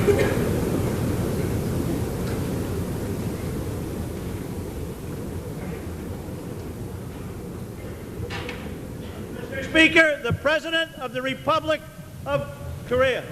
Mr. Speaker, the President of the Republic of Korea.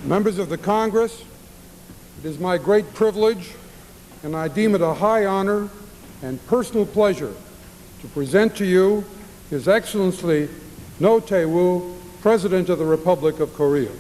Members of the Congress, it is my great privilege, and I deem it a high honor and personal pleasure to present to you His Excellency Roh Tae-woo, President of the Republic of Korea.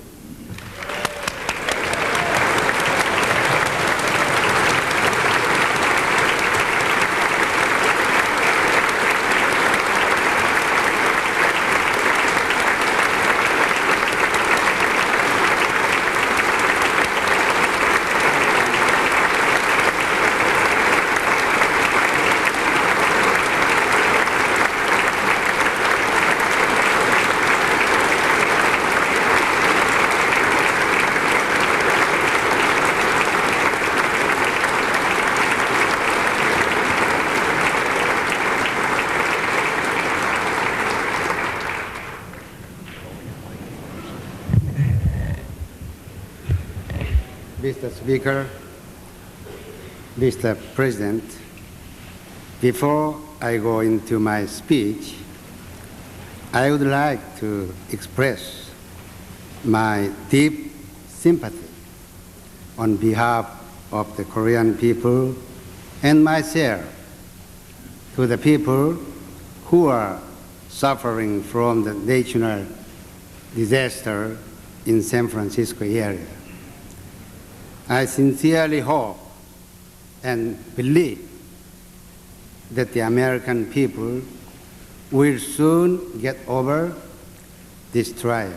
Mr. Speaker, Mr. President, before I go into my speech, I would like to express my deep sympathy on behalf of the Korean people and myself to the people who are suffering from the national disaster in San Francisco area. I sincerely hope and believe that the American people will soon get over this trial.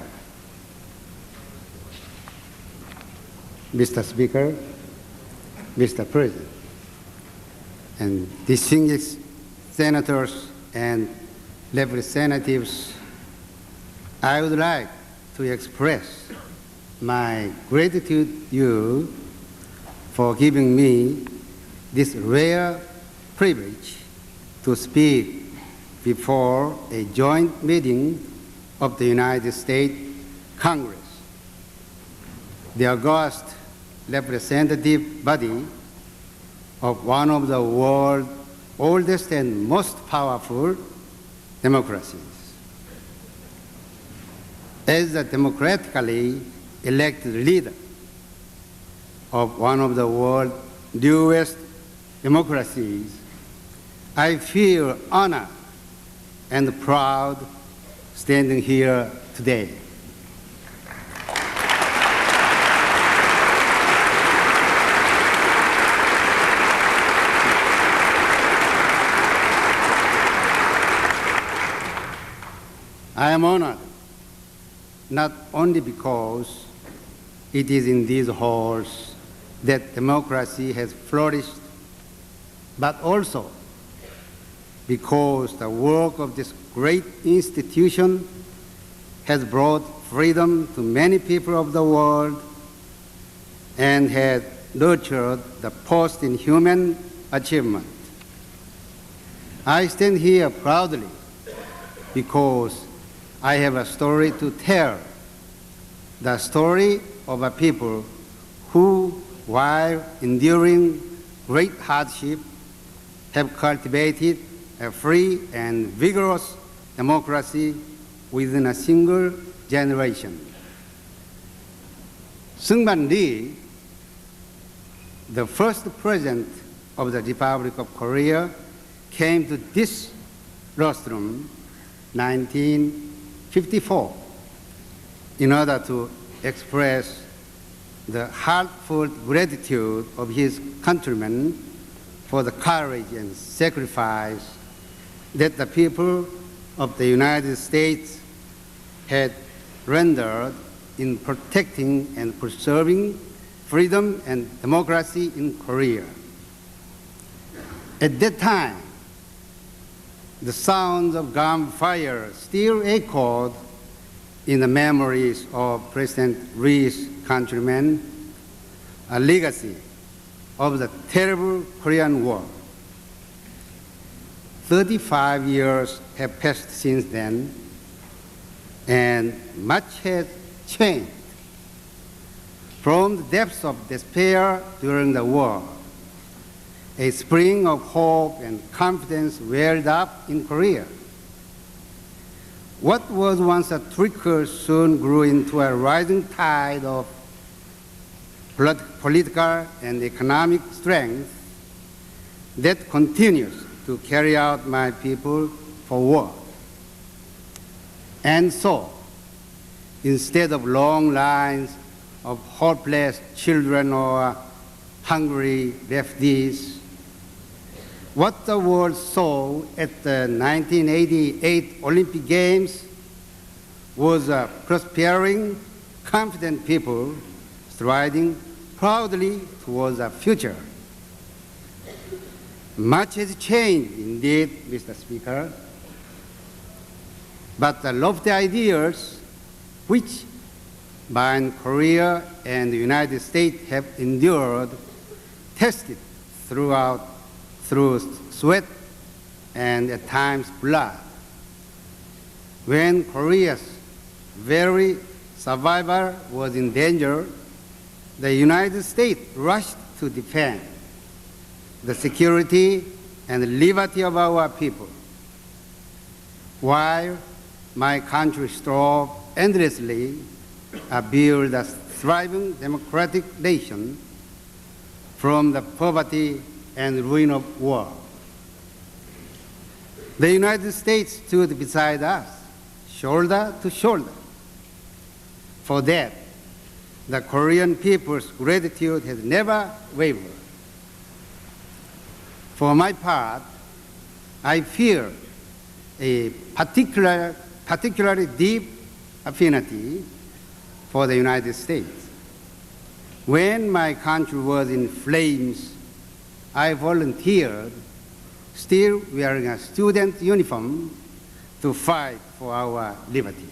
Mr. Speaker, Mr. President, and distinguished senators and representatives, I would like to express my gratitude to you for giving me this rare privilege to speak before a joint meeting of the United States Congress, the august representative body of one of the world's oldest and most powerful democracies. As a democratically elected leader of one of the world's newest democracies, I feel honored and proud standing here today. I am honored not only because it is in these halls that democracy has flourished, but also because the work of this great institution has brought freedom to many people of the world and has nurtured the post in human achievement. I stand here proudly because I have a story to tell, the story of a people who, while enduring great hardship, have cultivated a free and vigorous democracy within a single generation. Syngman Rhee, the first president of the Republic of Korea, came to this rostrum in 1954 in order to express the heartfelt gratitude of his countrymen for the courage and sacrifice that the people of the United States had rendered in protecting and preserving freedom and democracy in Korea. At that time, the sounds of gunfire still echoed in the memories of President Rhee's countrymen, a legacy of the terrible Korean War. 35 years have passed since then, and much has changed. From the depths of despair during the war, a spring of hope and confidence welled up in Korea. What was once a trickle soon grew into a rising tide of political and economic strength that continues to carry out my people forward. And so, instead of long lines of hopeless children or hungry refugees, what the world saw at the 1988 Olympic Games was a prospering, confident people striding proudly towards a future. Much has changed indeed, Mr. Speaker, but the lofty ideals which bind Korea and the United States have endured, tested through sweat and at times blood. When Korea's very survival was in danger, the United States rushed to defend the security and liberty of our people, while my country strove endlessly to build a thriving democratic nation from the poverty and ruin of war. The United States stood beside us, shoulder to shoulder. For that, the Korean people's gratitude has never wavered. For my part, I feel a particularly deep affinity for the United States. When my country was in flames, I volunteered, still wearing a student uniform, to fight for our liberty.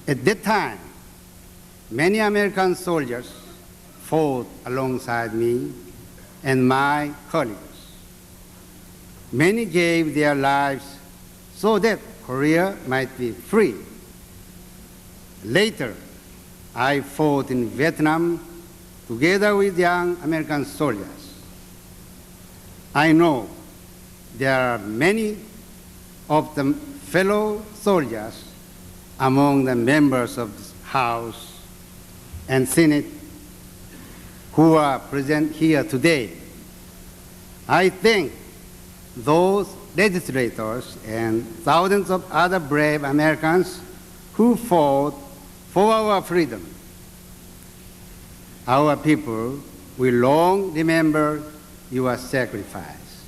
At that time, many American soldiers fought alongside me and my colleagues. Many gave their lives so that Korea might be free. Later, I fought in Vietnam together with young American soldiers. I know there are many of the fellow soldiers among the members of this House and Senate who are present here today. I thank those legislators and thousands of other brave Americans who fought for our freedom. Our people will long remember your sacrifice.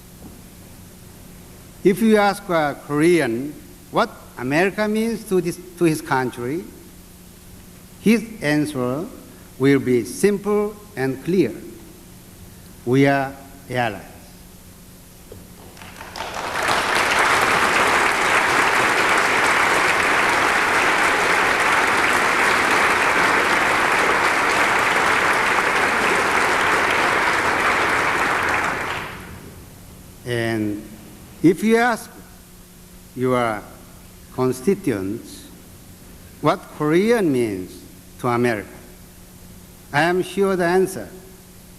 If you ask a Korean what America means to his country, his answer will be simple and clear. We are allies. And if you ask your constituents what Korean means to America, I am sure the answer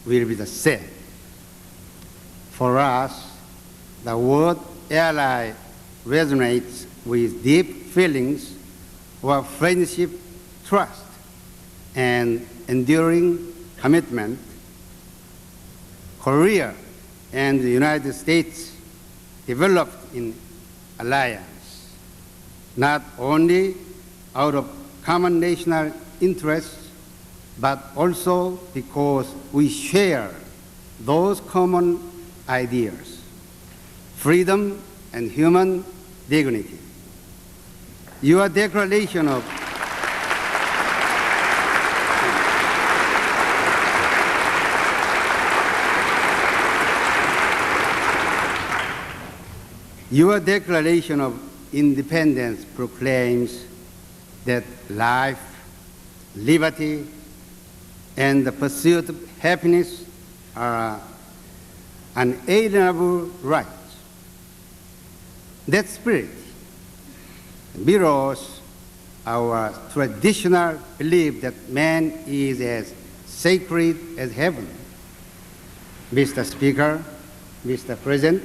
will be the same. For us, the word ally resonates with deep feelings of friendship, trust, and enduring commitment. Korea and the United States developed in alliance, not only out of common national interests, but also because we share those common ideas: freedom and human dignity. Your declaration of Your Declaration of Independence proclaims that life, liberty, and the pursuit of happiness are unalienable rights. That spirit mirrors our traditional belief that man is as sacred as heaven. Mr. Speaker, Mr. President,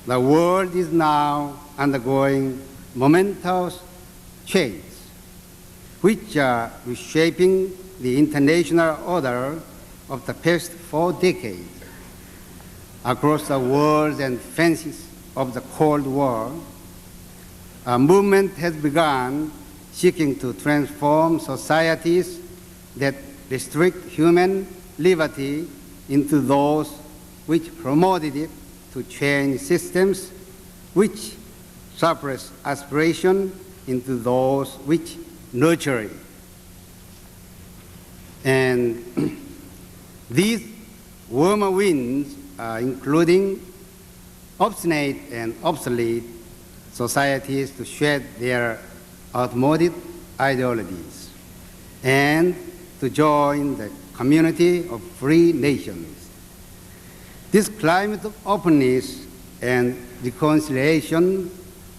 the world is now undergoing momentous changes, which are reshaping the international order of the past 4 decades. Across the walls and fences of the Cold War, a movement has begun seeking to transform societies that restrict human liberty into those which promoted it, to change systems which suppress aspiration into those which nurture it. And these warmer winds are including obstinate and obsolete societies to shed their outmoded ideologies and to join the community of free nations. This climate of openness and reconciliation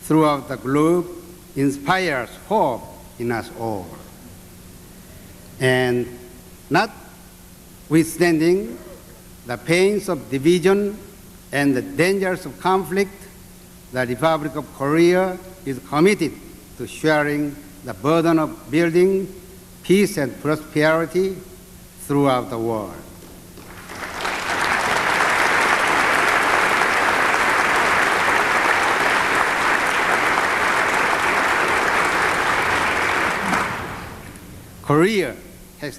throughout the globe inspires hope in us all. And notwithstanding the pains of division and the dangers of conflict, the Republic of Korea is committed to sharing the burden of building peace and prosperity throughout the world. Korea has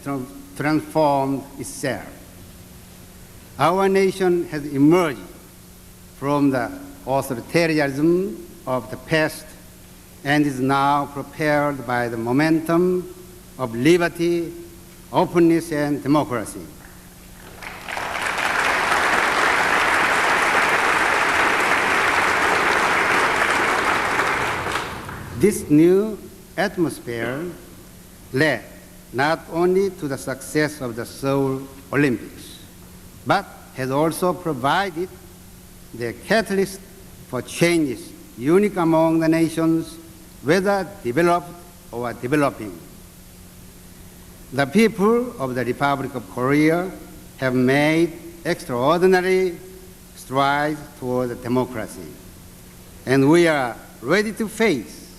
transformed itself. Our nation has emerged from the authoritarianism of the past and is now propelled by the momentum of liberty, openness, and democracy. This new atmosphere led not only to the success of the Seoul Olympics, but has also provided the catalyst for changes unique among the nations, whether developed or developing. The people of the Republic of Korea have made extraordinary strides toward democracy, and we are ready to face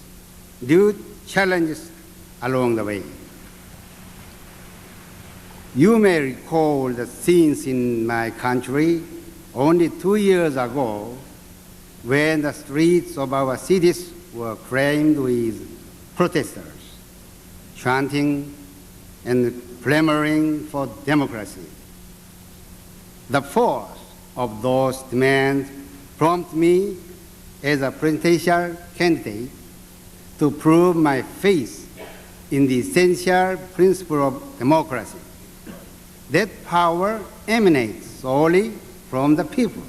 new challenges along the way. You may recall the scenes in my country only 2 years ago when the streets of our cities were crammed with protesters, chanting and clamoring for democracy. The force of those demands prompted me as a presidential candidate to prove my faith in the essential principle of democracy. That power emanates solely from the people.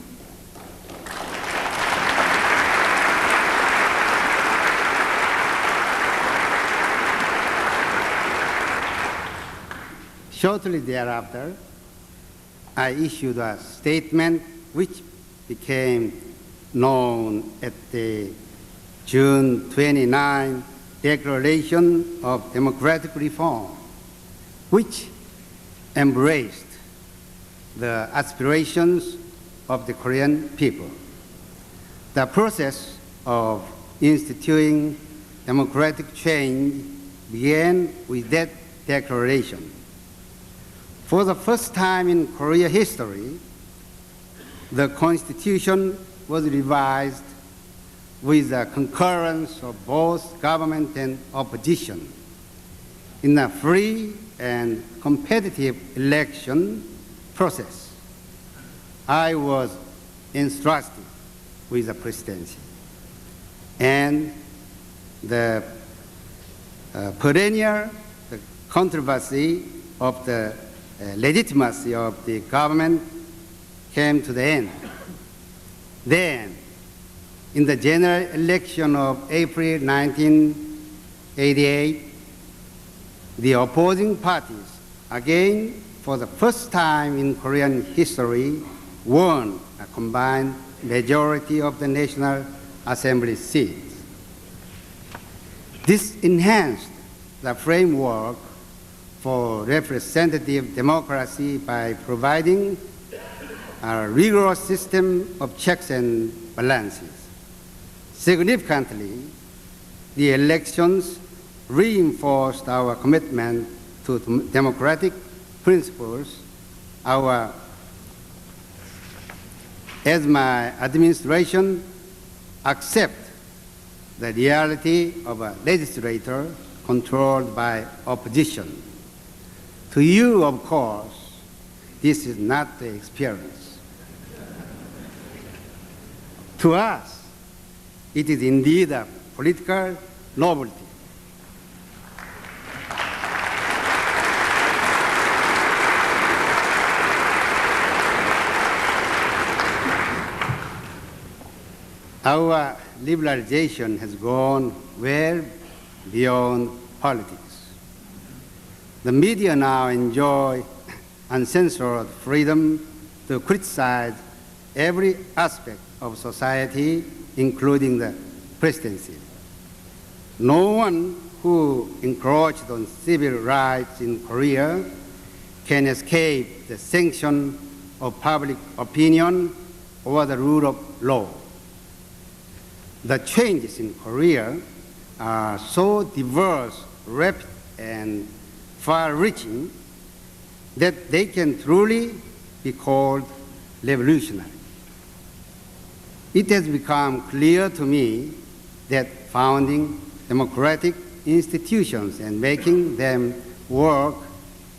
Shortly thereafter, I issued a statement which became known as the June 29 Declaration of Democratic Reform, which embraced the aspirations of the Korean people. The process of instituting democratic change began with that declaration. For the first time in Korea history, the Constitution was revised with the concurrence of both government and opposition in a free and competitive election process. I was entrusted with the presidency, and the perennial controversy of the legitimacy of the government came to the end. Then, in the general election of April 1988, the opposing parties, again for the first time in Korean history, won a combined majority of the National Assembly seats. This enhanced the framework for representative democracy by providing a rigorous system of checks and balances. Significantly, the elections reinforced our commitment to democratic principles. As my administration accepts the reality of a legislator controlled by opposition. To you, of course, this is not the experience. To us, it is indeed a political novelty. Our liberalization has gone well beyond politics. The media now enjoy uncensored freedom to criticize every aspect of society, including the presidency. No one who encroached on civil rights in Korea can escape the sanction of public opinion or the rule of law. The changes in Korea are so diverse, rapid, and far-reaching that they can truly be called revolutionary. It has become clear to me that founding democratic institutions and making them work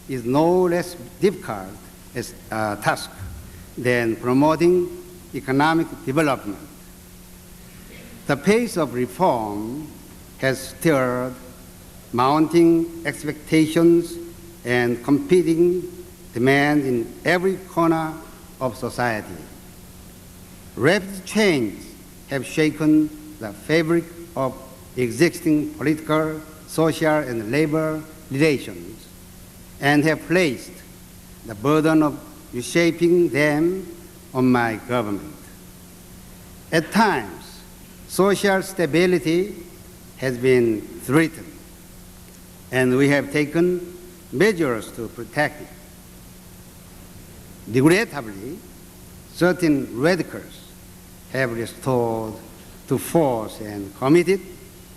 is no less difficult as a task than promoting economic development. The pace of reform has stirred mounting expectations and competing demands in every corner of society. Rapid changes have shaken the fabric of existing political, social, and labor relations and have placed the burden of reshaping them on my government. At times, social stability has been threatened, and we have taken measures to protect it. Regrettably, certain radicals have restored to force and committed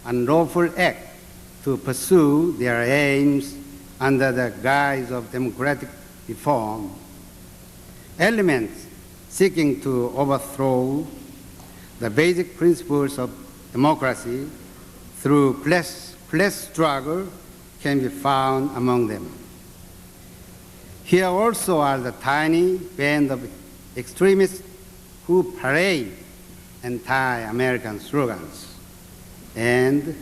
unlawful acts to pursue their aims under the guise of democratic reform. Elements seeking to overthrow the basic principles of democracy through class struggle can be found among them. Here also are the tiny band of extremists who parade anti-American slogans and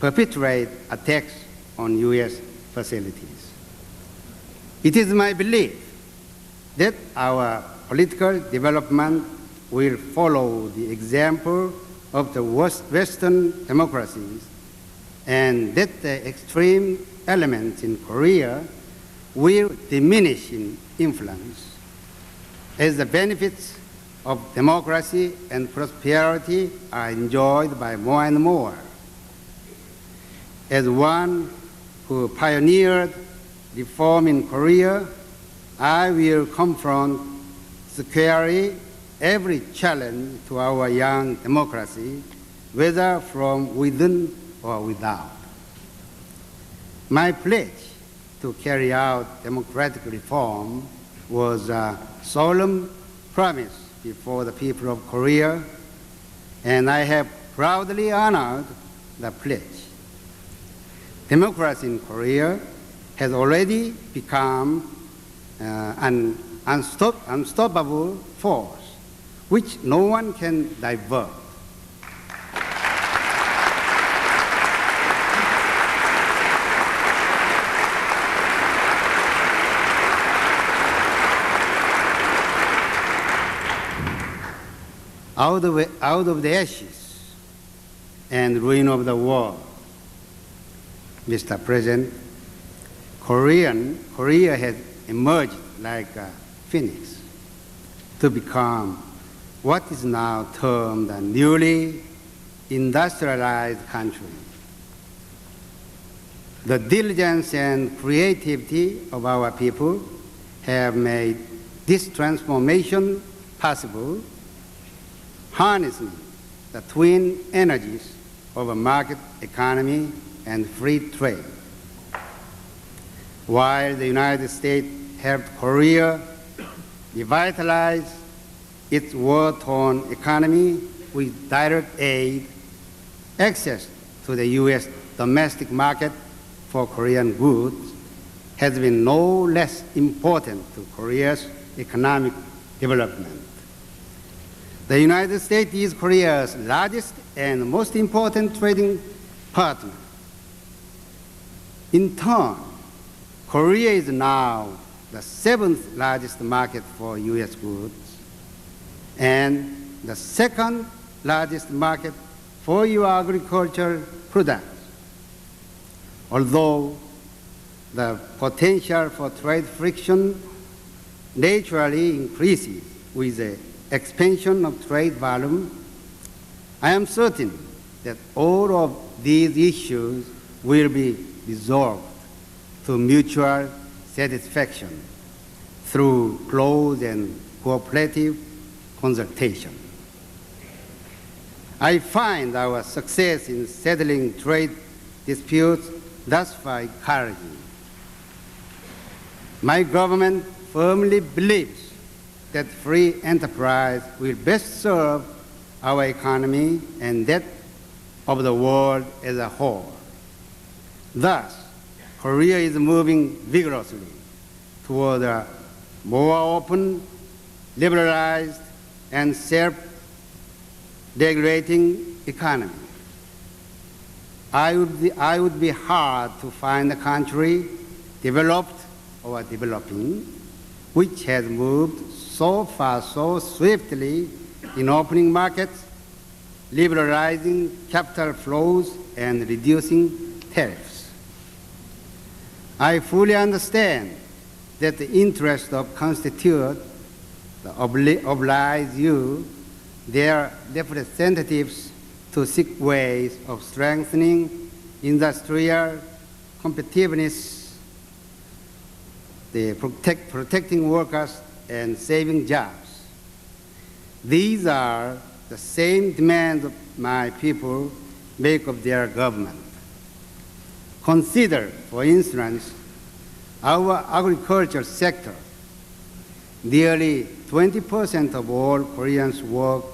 perpetrate attacks on U.S. facilities. It is my belief that our political development will follow the example of the Western democracies, and that the extreme elements in Korea will diminish in influence as the benefits of democracy and prosperity are enjoyed by more and more. As one who pioneered reform in Korea, I will confront squarely every challenge to our young democracy, whether from within or without. My pledge to carry out democratic reform was a solemn promise before the people of Korea, and I have proudly honored the pledge. Democracy in Korea has already become an unstoppable force, which no one can divert. Out of the ashes and ruin of the war, Mr. President, Korea has emerged like a phoenix to become what is now termed a newly industrialized country. The diligence and creativity of our people have made this transformation possible, harnessing the twin energies of a market economy and free trade. While the United States helped Korea revitalize its war-torn economy with direct aid, access to the U.S. domestic market for Korean goods has been no less important to Korea's economic development. The United States is Korea's largest and most important trading partner. In turn, Korea is now the 7th largest market for U.S. goods and the 2nd largest market for your agricultural products. Although the potential for trade friction naturally increases with the expansion of trade volume, I am certain that all of these issues will be resolved to mutual satisfaction through close and cooperative consultation. I find our success in settling trade disputes thus far encouraging. My government firmly believes that free enterprise will best serve our economy and that of the world as a whole. Thus, Korea is moving vigorously toward a more open, liberalized, and self-regulating economy. I would be hard to find a country developed or developing which has moved so far so swiftly in opening markets, liberalizing capital flows, and reducing tariffs. I fully understand that the interests of constituents oblige you, their representatives, to seek ways of strengthening industrial competitiveness, protecting workers, and saving jobs. These are the same demands my people make of their government. Consider, for instance, our agriculture sector. Nearly 20% of all Koreans work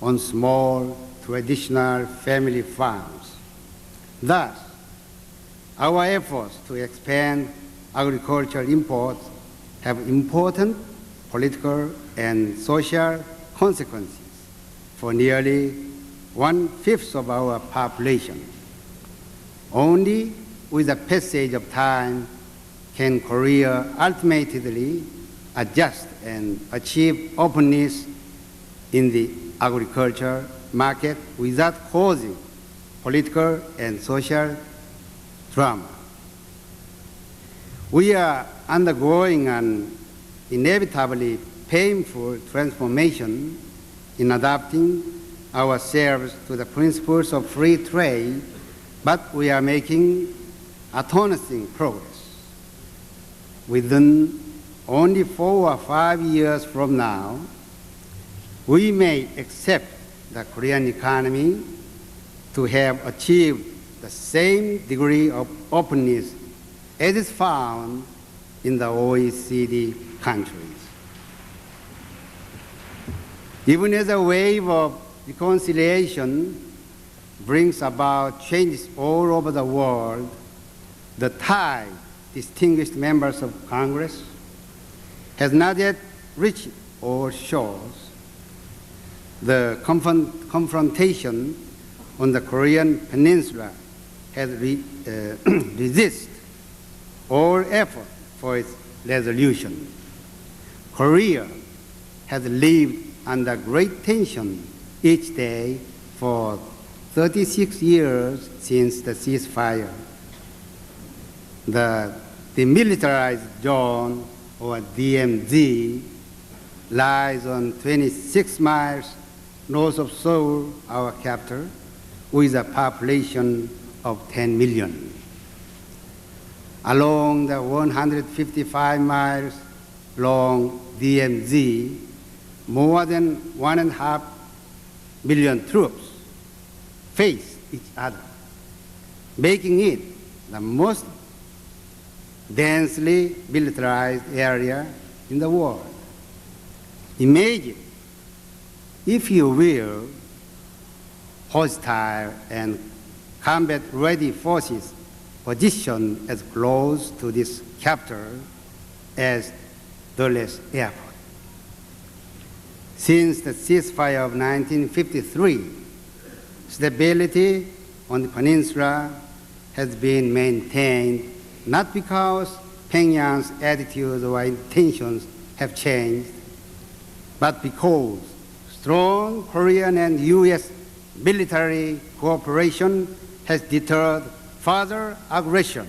on small, traditional family farms. Thus, our efforts to expand agricultural imports have important political and social consequences for nearly 1/5 of our population. Only with the passage of time can Korea ultimately adjust and achieve openness in the agriculture market without causing political and social drama. We are undergoing an inevitably painful transformation in adapting ourselves to the principles of free trade, but we are making astonishing progress. Within only 4 or 5 years from now, we may expect the Korean economy to have achieved the same degree of openness as is found in the OECD countries. Even as a wave of reconciliation brings about changes all over the world, the Thai distinguished members of Congress has not yet reached all shores. The confrontation on the Korean Peninsula has resisted all effort for its resolution. Korea has lived under great tension each day for 36 years since the ceasefire. The demilitarized zone, or DMZ, lies on 26 miles north of Seoul, our capital, with a population of 10 million. Along the 155 miles long DMZ, more than 1.5 million troops face each other, making it the most densely militarized area in the world. Imagine, if you will, hostile and combat-ready forces positioned as close to this capital as Dulles Airport. Since the ceasefire of 1953, stability on the peninsula has been maintained not because Pyongyang's attitudes or intentions have changed, but because strong Korean and U.S. military cooperation has deterred further aggression.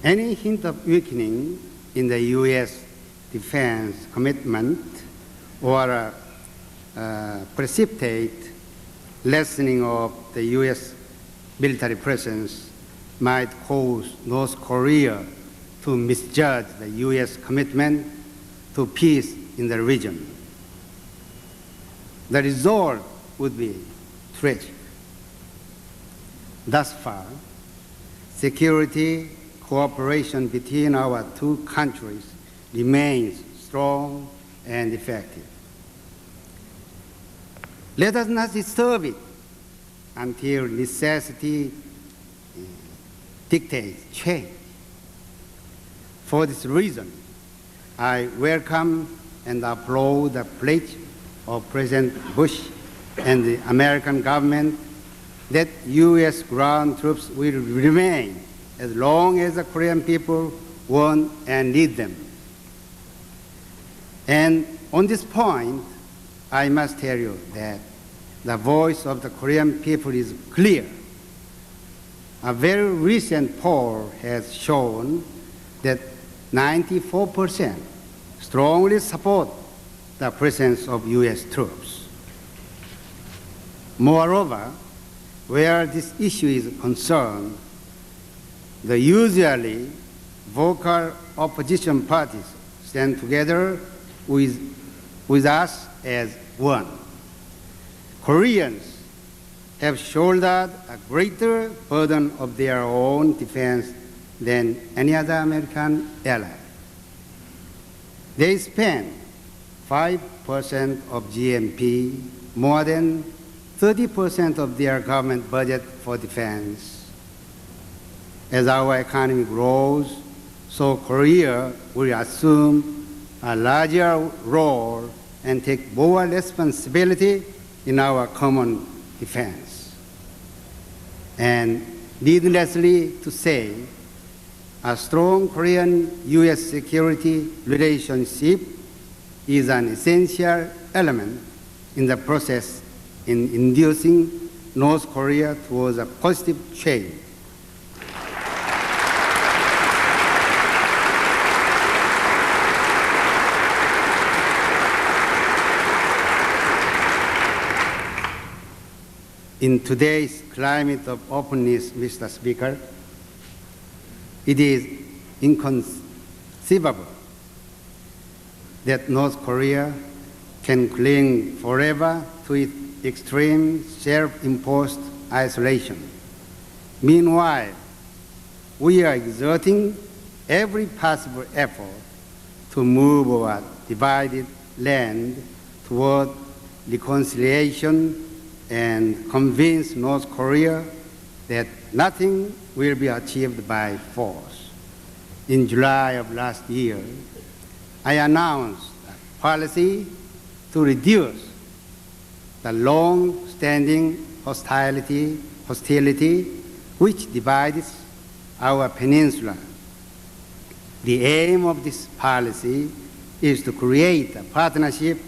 Any hint of weakening in the U.S. defense commitment or precipitate lessening of the U.S. military presence might cause North Korea to misjudge the U.S. commitment to peace in the region. The result would be tragic. Thus far, security cooperation between our two countries remains strong and effective. Let us not disturb it until necessity dictates change. For this reason, I welcome and applaud the pledge of President Bush and the American government that U.S. ground troops will remain as long as the Korean people want and need them. And on this point, I must tell you that the voice of the Korean people is clear. A very recent poll has shown that 94% strongly support the presence of U.S. troops. Moreover, where this issue is concerned, the usually vocal opposition parties stand together with us as one. Koreans have shouldered a greater burden of their own defense than any other American ally. They spend 5% of GNP, more than 30% of their government budget for defense. As our economy grows, so Korea will assume a larger role and take more responsibility in our common defense. And needlessly to say, a strong Korean-U.S. security relationship is an essential element in the process in inducing North Korea towards a positive change. In today's climate of openness, Mr. Speaker, it is inconceivable that North Korea can cling forever to its extreme self-imposed isolation. Meanwhile, we are exerting every possible effort to move our divided land toward reconciliation and convince North Korea that nothing will be achieved by force. In July of last year, I announced a policy to reduce the long-standing hostility which divides our peninsula. The aim of this policy is to create a partnership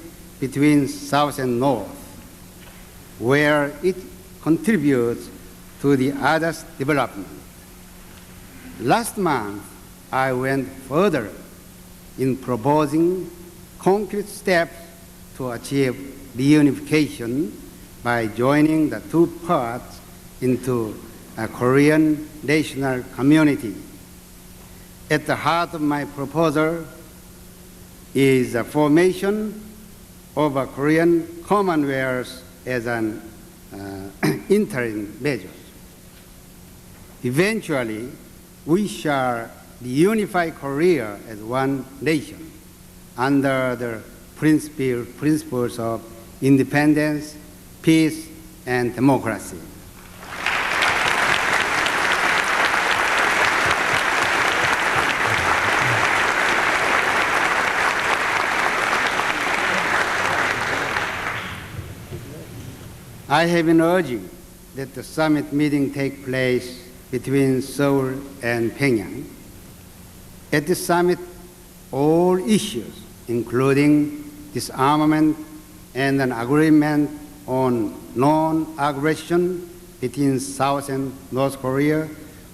between South and North, where it contributes to the other's development. Last month, I went further in proposing concrete steps to achieve reunification by joining the two parts into a Korean national community. At the heart of my proposal is the formation of a Korean Commonwealth as an interim measure. Eventually, we shall reunify Korea as one nation under the principles of independence, peace, and democracy. I have been urging that the summit meeting take place between Seoul and Pyongyang. At the summit, all issues, including disarmament and an agreement on non-aggression between South and North Korea,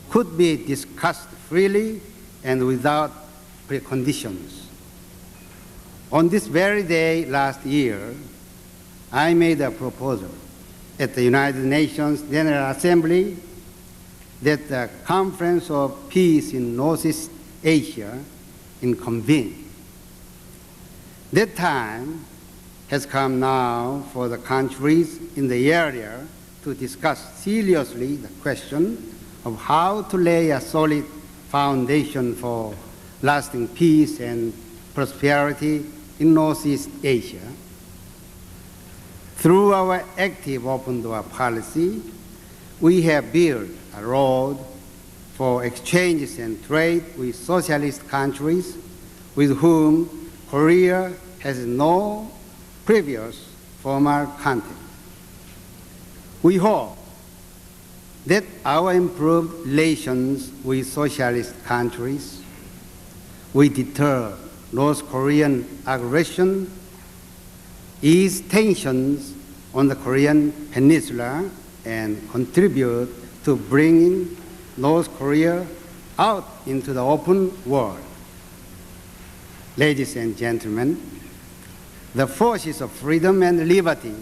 could be discussed freely and without preconditions. On this very day last year, I made a proposal at the United Nations General Assembly that the Conference of Peace in Northeast Asia convene. That time has come now for the countries in the area to discuss seriously the question of how to lay a solid foundation for lasting peace and prosperity in Northeast Asia. Through our active open door policy, we have built a road for exchanges and trade with socialist countries with whom Korea has no previous formal contact. We hope that our improved relations with socialist countries will deter North Korean aggression, ease tensions on the Korean peninsula, and contribute to bringing North Korea out into the open world. Ladies and gentlemen, the forces of freedom and liberty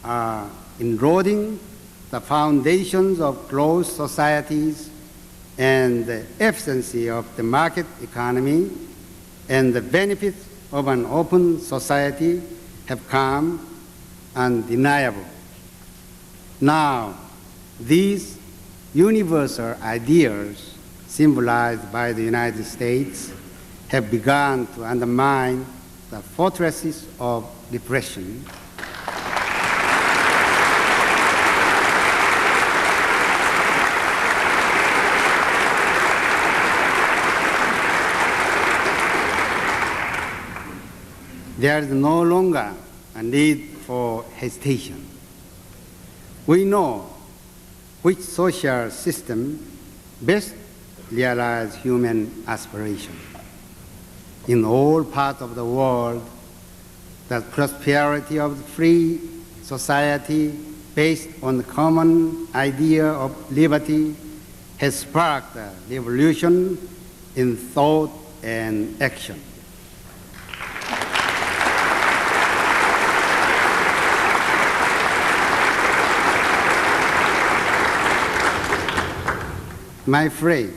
are eroding the foundations of closed societies, and the efficiency of the market economy and the benefits of an open society have come undeniable. Now, these universal ideals symbolized by the United States have begun to undermine the fortresses of repression. There is no longer a need for hesitation. We know which social system best realizes human aspiration. In all parts of the world, the prosperity of free society based on the common idea of liberty has sparked a revolution in thought and action. My friend,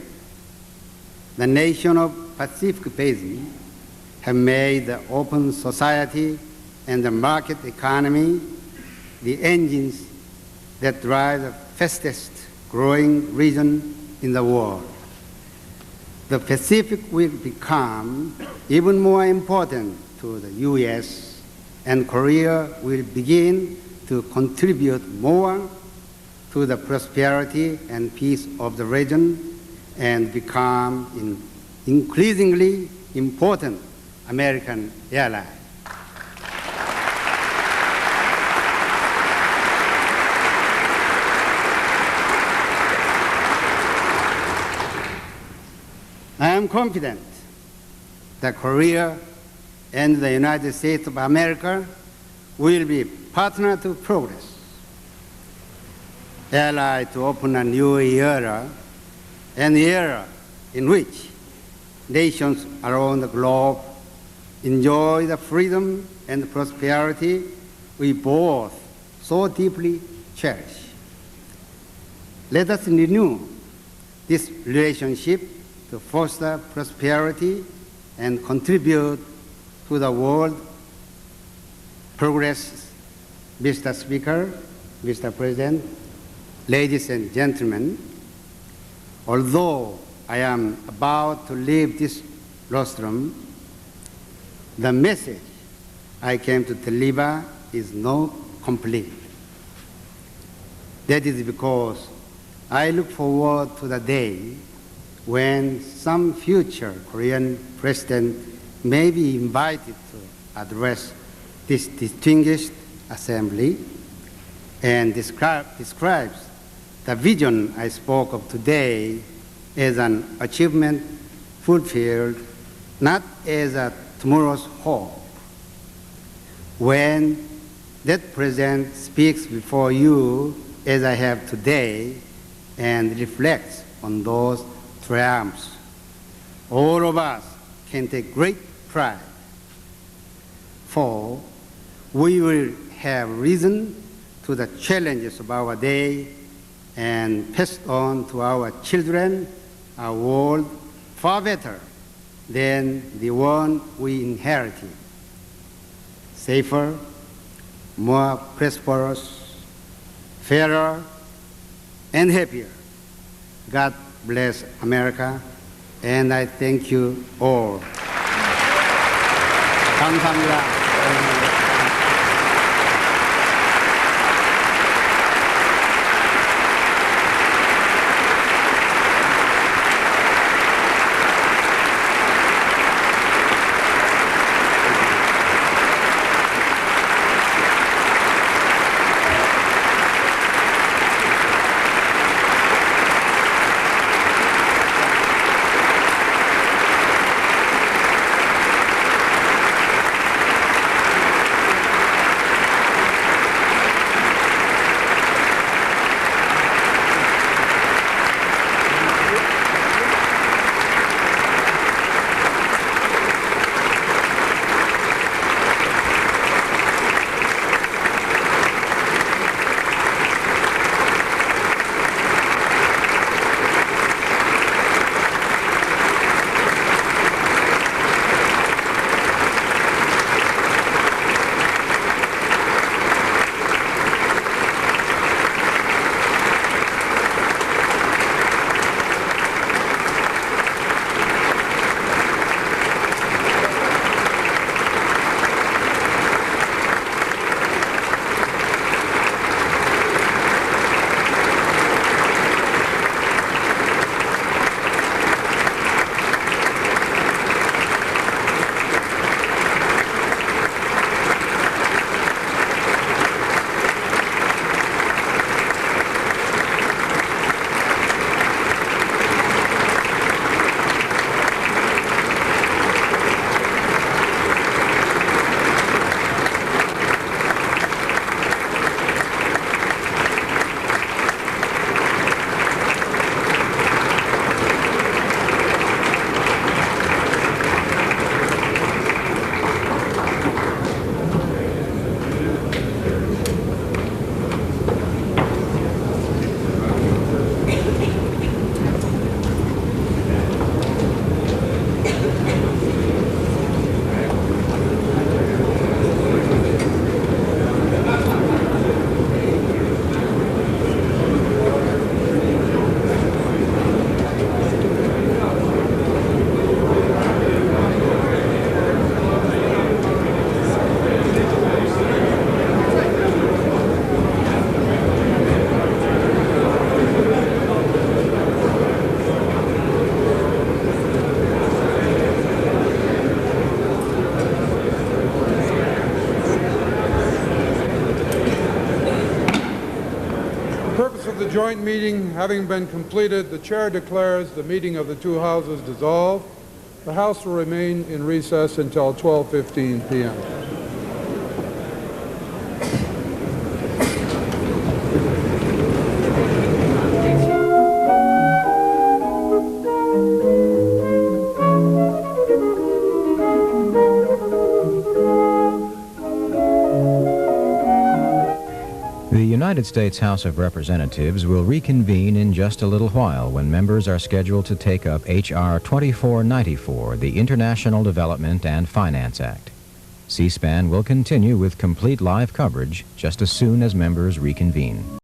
the nation of Pacific Basin have made the open society and the market economy the engines that drive the fastest growing region in the world. The Pacific will become even more important to the U.S., and Korea will begin to contribute more to the prosperity and peace of the region and become an increasingly important American ally. I am confident that Korea and the United States of America will be partners to progress, allied to open a new era, an era in which nations around the globe enjoy the freedom and prosperity we both so deeply cherish. Let us renew this relationship to foster prosperity and contribute to the world progress. Mr. Speaker, Mr. President, ladies and gentlemen, although I am about to leave this rostrum, the message I came to deliver is not complete. That is because I look forward to the day when some future Korean president may be invited to address this distinguished assembly and describes the vision I spoke of today as an achievement fulfilled, not as a tomorrow's hope. When that president speaks before you, as I have today, and reflects on those triumphs, all of us can take great pride, for we will have risen to the challenges of our day and passed on to our children a world far better than the one we inherited, safer, more prosperous, fairer, and happier. God bless America, and I thank you all. 감사합니다. joint meeting having been completed, the chair declares the meeting of the two houses dissolved. The House will remain in recess until 12:15 p.m. The United States House of Representatives will reconvene in just a little while when members are scheduled to take up H.R. 2494, the International Development and Finance Act. C-SPAN will continue with complete live coverage just as soon as members reconvene.